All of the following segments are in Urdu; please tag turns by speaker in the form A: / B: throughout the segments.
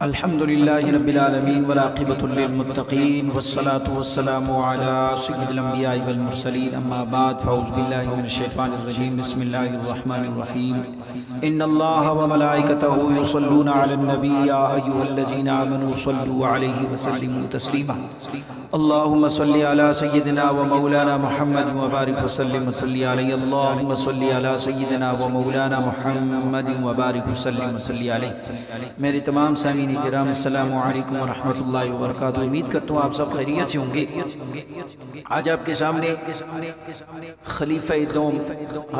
A: الحمد لله رب العالمين والعاقبة للمتقين والصلاة والسلام على سيد الأنبياء والمرسلين أما بعد فأعوذ بالله من الشيطان الرجيم بسم الله الرحمن الرحيم إن الله وملائكته يصلون على النبي يا أيها الذين آمنوا صلوا عليه وسلموا تسليما اللهم صل على سيدنا ومولانا محمد وبارك وسلم وصلي عليه اللهم صل على سيدنا ومولانا محمد وبارك وسلم وصلي عليه میرے تمام سامعین کرام السلام علیکم ورحمۃ اللہ وبرکاتہ۔ امید کرتا ہوں آپ سب خیریت سے ہوں گے۔ آج آپ کے سامنے خلیفہ دوم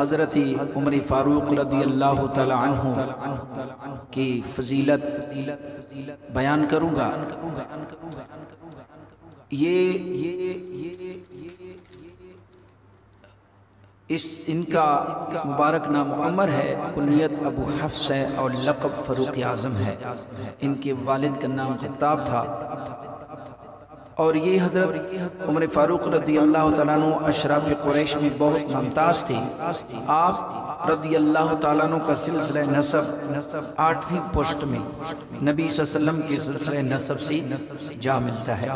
A: حضرت عمر فاروق رضی اللہ تعالی عنہ کی فضیلت بیان کروں گا۔ ان کا مبارک نام عمر ہے، کنیت ابو حفص ہے اور لقب فاروق اعظم ہے۔ ان کے والد کا نام خطاب تھا اور یہ حضرت عمر فاروق رضی اللہ تعالیٰ عنہ اشراف قریش میں بہت ممتاز تھے۔ آپ رضی اللہ تعالیٰ عنہ کا سلسلہ نسب 8ویں پشت میں نبی صلی اللہ علیہ وسلم کے سلسلہ نسب سے جا ملتا ہے۔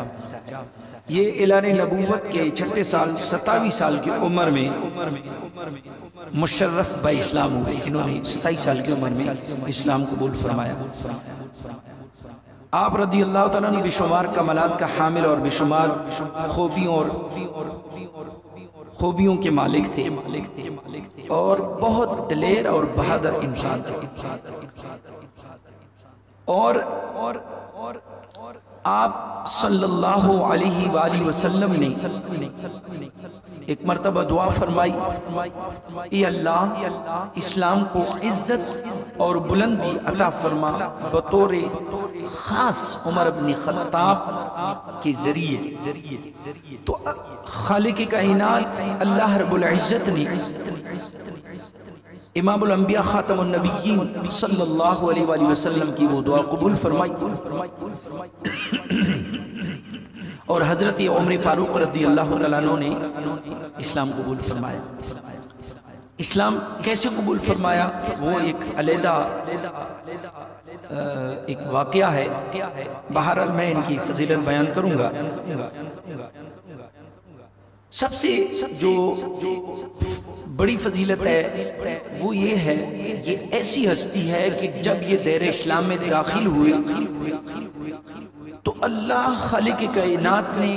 A: یہ اعلان نبوت کے 6 سال 27 سال کی عمر میں مشرف با اسلام ہوئے۔ انہوں نے 27 سال کی عمر میں اسلام قبول فرمایا۔ آپ رضی اللہ تعالیٰ عنہ بے شمار کمالات کا حامل اور بے شمار خوبیوں کے مالک تھے اور بہت دلیر اور بہادر انسان تھے۔ اور آپ صلی اللہ علیہ وآلہ وسلم نے ایک مرتبہ دعا فرمائی، اے اللہ اسلام کو عزت اور بلندی عطا فرما بطور خاص عمر بن خطاب کے ذریعے۔ تو خالق کائنات اللہ رب العزت نے امام الانبیاء خاتم النبیین صلی اللہ علیہ وآلہ وسلم کی وہ دعا قبول فرمائی اور حضرت عمر فاروق رضی اللہ تعالیٰ عنہ نے اسلام قبول فرمایا۔ اسلام کیسے قبول فرمایا وہ ایک علیحدہ ایک واقعہ ہے، بہرحال میں ان کی فضیلت بیان کروں گا۔ سب سے جو بڑی فضیلت ہے وہ یہ ہے، یہ ایسی ہستی ہے کہ جب یہ دیر اسلام میں داخل ہوئے تو اللہ خالق کائنات نے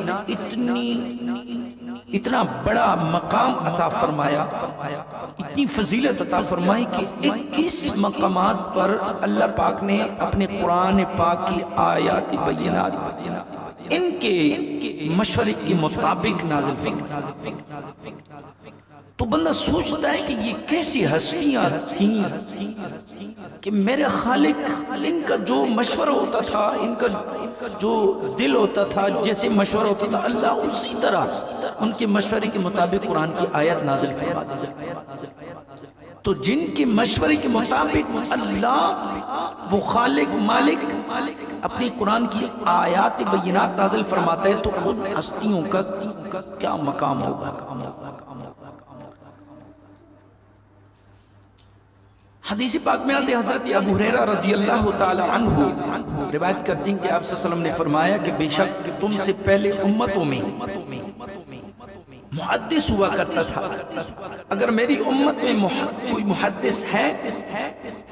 A: اتنا بڑا مقام عطا فرمایا، اتنی فضیلت عطا فرمائی کہ 21 مقامات پر اللہ پاک نے اپنے قرآن پاک کی آیات بینات ان کے مشورے کے مطابق نازل فرمائی۔ تو بندہ سوچتا ہے کہ یہ کیسی ہستیاں تھیں کہ میرے خالق ان کا جو مشورہ ہوتا تھا، ان کا جو دل ہوتا تھا، جیسے مشورہ ہوتا تھا اللہ اسی طرح ان کے مشورے کے مطابق قرآن کی آیت نازل فرما دیتا۔ تو جن کے مشورے کے مطابق اللہ وہ خالق مالک اپنی قرآن کی آیات بینات نازل فرماتا ہے تو ان ہستیوں کا کیا مقام ہوگا۔ حدیث پاک میں آتے حضرت ابو ہریرہ رضی اللہ تعالی عنہ روایت کرتے ہیں کہ آپ صلی اللہ علیہ وسلم نے فرمایا کہ بے شک تم سے پہلے امتوں میں محدث ہوا کرتا تھا، اگر میری امت میں کوئی محدث ہے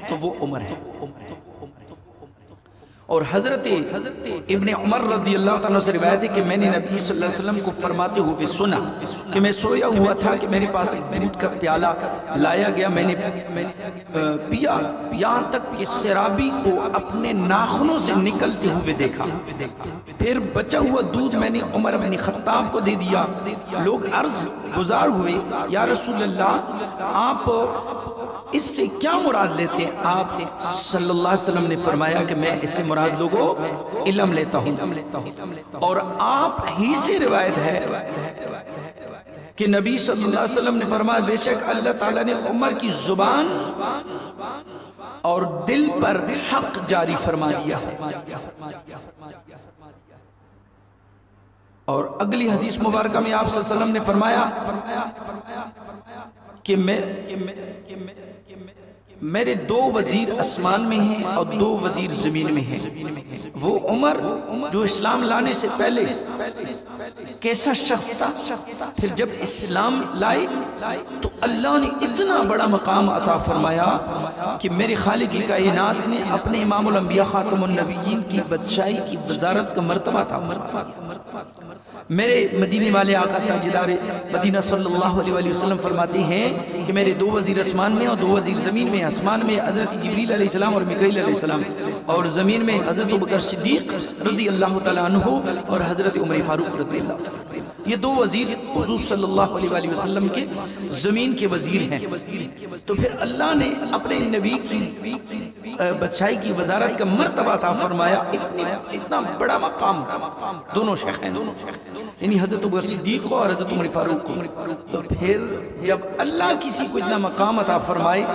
A: تو وہ عمر ہے۔ اور حضرت ابن عمر رضی اللہ تعالیٰ سے روایت ہے کہ میں نے نبی صلی اللہ علیہ وسلم کو فرماتے ہوئے سنا کہ میں سویا ہوا تھا کہ میرے پاس ایک دودھ کا پیالہ لایا گیا، میں نے پیا یہاں تک کہ سرابی کو اپنے ناخنوں سے نکلتے ہوئے دیکھا، پھر بچا ہوا دودھ میں نے عمر بن خطاب کو دے دیا۔ لوگ عرض گزار ہوئے یا رسول اللہ آپ اس سے کیا مراد لیتے ہیں؟ آپ صلی اللہ علیہ وسلم نے فرمایا کہ میں اس سے مراد لوگوں علم لیتا ہوں، اور آپ ہی سے روایت ہے کہ نبی صلی اللہ علیہ وسلم نے فرمایا بے شک اللہ تعالیٰ نے عمر کی زبان اور دل پر حق جاری فرما دیا۔ اور اگلی حدیث مبارکہ میں آپ صلی اللہ علیہ وسلم نے فرمایا کہ میرے 2 وزیر آسمان میں ہیں اور 2 وزیر زمین میں ہیں۔ وہ عمر جو اسلام لانے سے پہلے کیسا شخص تھا، پھر جب اسلام لائے تو اللہ نے اتنا بڑا مقام عطا فرمایا کہ میرے خالق کائنات نے اپنے امام الانبیاء خاتم النبیین کی بادشاہی کی وزارت کا مرتبہ عطا فرمایا۔ میرے مدینے والے آقا تاجدار مدینہ صلی اللہ علیہ وسلم فرماتے ہیں کہ میرے 2 وزیر آسمان میں اور 2 وزیر زمین میں۔ آسمان میں حضرت جبریل علیہ السلام اور میکائیل علیہ السلام، اور زمین میں حضرت ابوبکر صدیق رضی اللہ تعالیٰ عنہ اور حضرت عمر فاروق رضی اللہ تعالیٰ عنہ۔ یہ 2 وزیر حضور صلی اللہ علیہ وسلم کے زمین کے وزیر ہیں۔ تو پھر اللہ نے اپنے نبی کی بادشاہی کی وزارت کا مرتبہ عطا فرمایا، اتنا بڑا مقام دونوں شیخین، یعنی حضرت ابوبکر صدیق اور حضرت عمر فاروق کو۔ تو پھر جب اللہ کسی کو اتنا مقام عطا فرمائے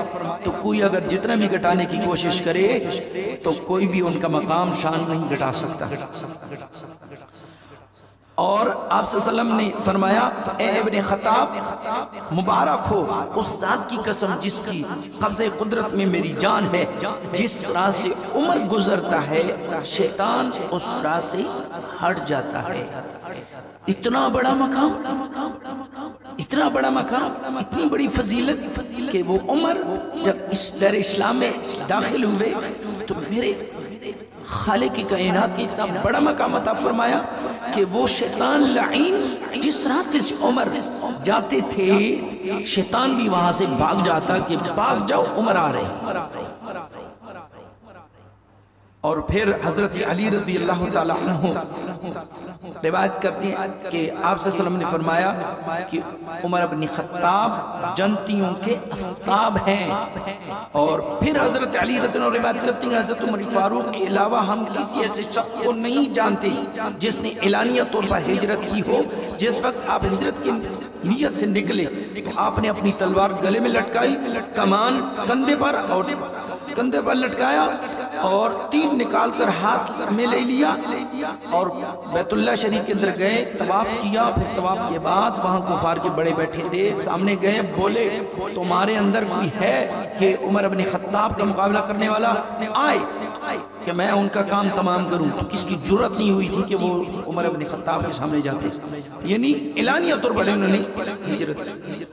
A: تو کوئی اگر جتنا بھی گھٹانے کی کوشش کرے تو کوئی بھی ان کا مقام شان نہیں گھٹا سکتا۔ اور آپ صلی اللہ علیہ وسلم نے فرمایا، اے ابن خطاب مبارک ہو اس ذات کی قسم جس کی قبضہ قدرت میں میری جان ہے، جس راہ سے عمر گزرتا ہے شیطان اس راہ سے ہٹ جاتا ہے۔ اتنا بڑا مقام، اتنا بڑا مقام، اتنی بڑی فضیلت کہ وہ عمر جب اس دیر اسلام میں داخل ہوئے تو میرے خالق کی کائنات کی اتنا بڑا مقام عطا فرمایا کہ وہ شیطان لعین جس راستے سے عمر جاتے تھے شیطان بھی وہاں سے بھاگ جاتا کہ بھاگ جاؤ عمر آ رہے۔ اور پھر حضرت علی رضی اللہ تعالیٰ عنہ روایت کرتے ہیں کہ آپ صلی اللہ علیہ وسلم نے فرمایا کہ عمر بن خطاب جنتیوں کے آفتاب ہیں۔ اور پھر حضرت علی رضی اللہ عنہ روایت کرتے ہیں حضرت عمر فاروق کے علاوہ ہم کسی ایسے شخص کو نہیں جانتے جس نے اعلانیہ طور پر ہجرت کی ہو۔ جس وقت آپ ہجرت کی نیت سے نکلے تو آپ نے اپنی تلوار گلے میں لٹکائی، کمان کندھے پر لٹکایا اور تیر نکال کر ہاتھ میں لے لیا اور بیت اللہ شریف کے اندر گئے، طواف کیا۔ پھر طواف کے بعد وہاں کفار کے بڑے بیٹھے تھے، سامنے گئے، بولے تمہارے اندر کوئی ہے کہ عمر بن خطاب کا مقابلہ کرنے والا آئے کہ میں ان کا کام تمام کروں؟ کس کی جرت نہیں ہوئی تھی کہ وہ عمر بن خطاب کے سامنے جاتے، یعنی اعلانیہ طور پر انہوں نے ہجرت کی۔